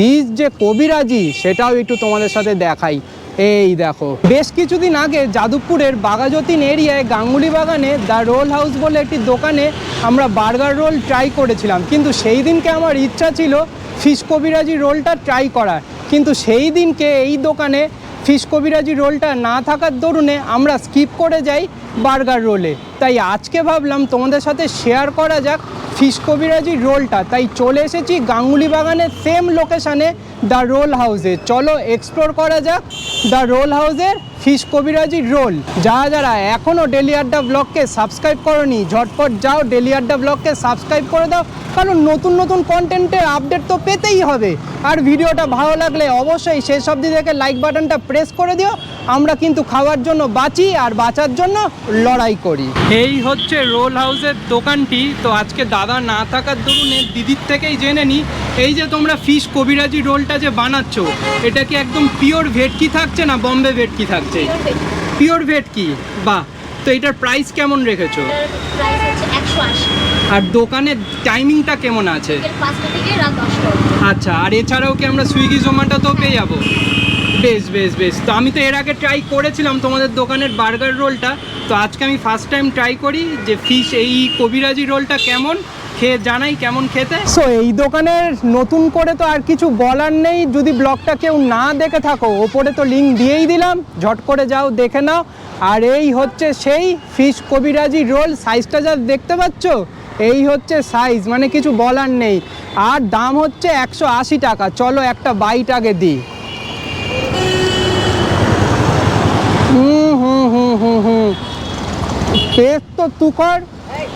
ফিস যে কবিরাজি সেটাও একটু তোমাদের সাথে দেখাই। এই দেখো, বেশ কিছুদিন আগে যাদবপুরের বাঘাযতীন এরিয়ায় গাঙ্গুলি বাগানে দ্য রোল হাউস বলে একটি দোকানে আমরা বার্গার রোল ট্রাই করেছিলাম। কিন্তু সেই দিনকে আমার ইচ্ছা ছিল ফিশ কবিরাজি রোলটা ট্রাই করার, কিন্তু সেই দিনকে এই দোকানে ফিশ কবিরাজি রোলটা না থাকার দরুনে আমরা স্কিপ করে যাই বার্গার রোলে। তাই আজকে ভাবলাম তোমাদের সাথে শেয়ার করা যাক ফিশ কবিরাজি রোলটা। তাই চলে এসেছি গাঙ্গুলি বাগানের সেম লোকেশানে দ্য রোল হাউসে। চলো এক্সপ্লোর করা যাক দ্য রোল হাউসের ফিশ কবিরাজি রোল। যারা এখনও ডেলি আড্ডা ব্লগকে সাবস্ক্রাইব করোনি, ঝটপট যাও ডেলি আড্ডা ব্লগকে সাবস্ক্রাইব করে দাও, কারণ নতুন নতুন কন্টেন্টের আপডেট তো পেতেই হবে। আর ভিডিওটা ভালো লাগলে অবশ্যই শেষ অবধি দেখে লাইক বাটনটা প্রেস করে দিও। আমরা কিন্তু খাওয়ার জন্য বাঁচি আর বাঁচার জন্য লড়াই করি। এই হচ্ছে রোল হাউসের দোকানটি। তো আজকে দাদা না থাকার দরুনে দিদির থেকেই জেনে নিই, এই যে তোমরা ফিশ কবিরাজি রোলটা যে বানাচ্ছ, এটা কি একদম পিওর ভেটকি থাকছে না বম্বে ভেটকি থাকছে? পিওর ভেটকি, বাহ। তো এটার প্রাইস কেমন রেখেছো? আর দোকানের টাইমিংটা কেমন আছে? আচ্ছা, আর এছাড়াও কি আমরা সুইগি জোম্যাটোতেও পেয়ে যাবো? বেশ বেশ বেশ। তো আমি তো এর আগে ট্রাই করেছিলাম তোমাদের দোকানের বার্গার রোলটা, তো আজকে আমি ফার্স্ট টাইম ট্রাই করি যে ফিশ এই কবিরাজি রোলটা কেমন খেয়ে জানাই কেমন খেতে। সো এই দোকানের নতুন করে তো আর কিছু বলার নেই। যদি ব্লগটা কেউ না দেখে থাকো, ওপরে তো লিঙ্ক দিয়েই দিলাম, ঝট করে যাও দেখে নাও। আর এই হচ্ছে সেই ফিশ কবিরাজি রোল, সাইজটা যা দেখতে পাচ্ছ, এই হচ্ছে সাইজ, মানে কিছু বলার নেই। আর দাম হচ্ছে 180 টাকা। চলো একটা বাইট আগে দিই। টেস্ট তো তুখর,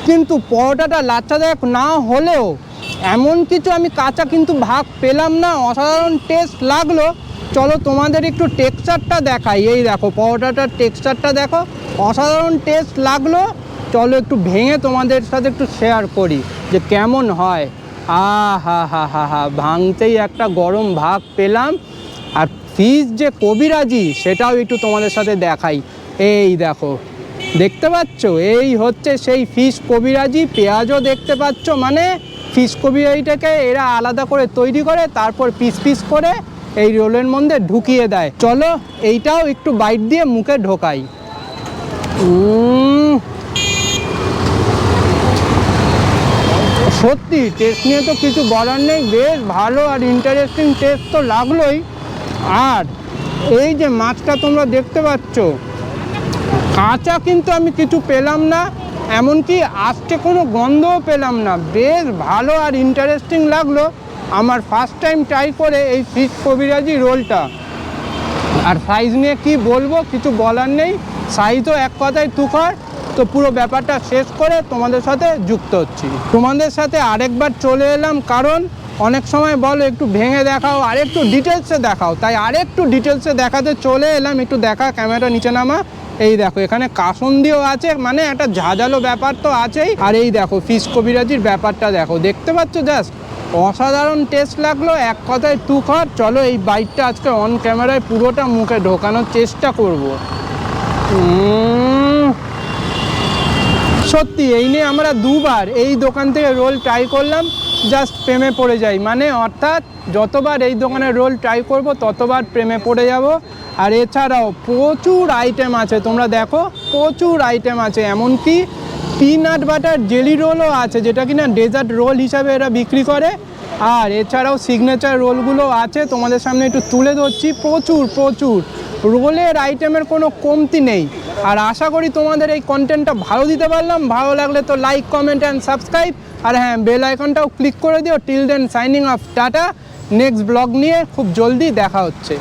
কিন্তু পরোটাটা লাচ্ছাদায়ক না হলেও এমন কিছু আমি কাঁচা কিন্তু ভাগ পেলাম না, অসাধারণ টেস্ট লাগলো। চলো তোমাদের একটু টেক্সচারটা দেখাই। এই দেখো পরোটাটার টেক্সচারটা দেখো, অসাধারণ টেস্ট লাগলো। চলো একটু ভেঙে তোমাদের সাথে একটু শেয়ার করি যে কেমন হয়। হা হা হা হা, ভাঙতেই একটা গরম ভাগ পেলাম। আর ফিশ যে কবিরাজি সেটাও একটু তোমাদের সাথে দেখাই। এই দেখো, দেখতে পাচ্ছ, এই হচ্ছে সেই ফিশ কবিরাজি। পেঁয়াজও দেখতে পাচ্ছ, মানে ফিশ কবিরাজিটাকে এরা আলাদা করে তৈরি করে, তারপর পিস পিস করে এই রোলের মধ্যে ঢুকিয়ে দেয়। চলো এইটাও একটু বাইট দিয়ে মুখে ঢোকাই। সত্যি টেস্ট নিয়ে তো কিছু বলার নেই, বেশ ভালো আর ইন্টারেস্টিং টেস্ট তো লাগলোই। আর এই যে মাছটা তোমরা দেখতে পাচ্ছ, কাঁচা কিন্তু আমি কিছু পেলাম না, এমনকি আজকে কোনো গন্ধও পেলাম না। বেশ ভালো আর ইন্টারেস্টিং লাগলো আমার ফার্স্ট টাইম ট্রাই করে এই ফিশ কবিরাজি রোলটা। আর সাইজ নিয়ে কি বলবো, কিছু বলার নেই, সাইজও এক কথায় তুখর। তো পুরো ব্যাপারটা শেষ করে তোমাদের সাথে যুক্ত হচ্ছি। তোমাদের সাথে আরেকবার চলে এলাম, কারণ অনেক সময় বলো একটু ভেঙে দেখাও, আর একটু ডিটেলসে দেখাও, তাই আরেকটু ডিটেলসে দেখাতে চলে এলাম। একটু দেখা, ক্যামেরাটা নিচে নামা। এই দেখো এখানে কাসুন্দিও আছে, মানে একটা ঝাঁঝালো ব্যাপার তো আছেই। আর এই দেখো ফিশ কবিরাজির ব্যাপারটা দেখো, দেখতে পাচ্ছ, জাস্ট অসাধারণ টেস্ট লাগলো, এক কথায় তুখর। চলো এই বাইটটা আজকে অন ক্যামেরায় পুরোটা মুখে ঢোকানোর চেষ্টা করব। সত্যি এই নিয়ে আমরা দুবার এই দোকান থেকে রোল ট্রাই করলাম, জাস্ট প্রেমে পড়ে যাই। মানে অর্থাৎ যতবার এই দোকানে রোল ট্রাই করব ততবার প্রেমে পড়ে যাব। আর এছাড়াও প্রচুর আইটেম আছে, তোমরা দেখো প্রচুর আইটেম আছে, এমনকি পিনাট বাটার জেলি রোলও আছে, যেটা কিনা ডেজার্ট রোল হিসাবে এরা বিক্রি করে। আর এছাড়াও সিগনেচার রোলগুলো আছে, তোমাদের সামনে একটু তুলে ধরছি। প্রচুর প্রচুর রোলের আইটেমের কোনো কমতি নেই। আর আশা করি তোমাদের এই কন্টেন্টটা ভালো দিতে পারলাম। ভালো লাগলে তো লাইক, কমেন্ট অ্যান্ড সাবস্ক্রাইব। আর হ্যাঁ, বেল আইকনটাও ক্লিক করে দিও। Till then signing off, tata. Next blog নিয়ে খুব জলদি দেখা হচ্ছে।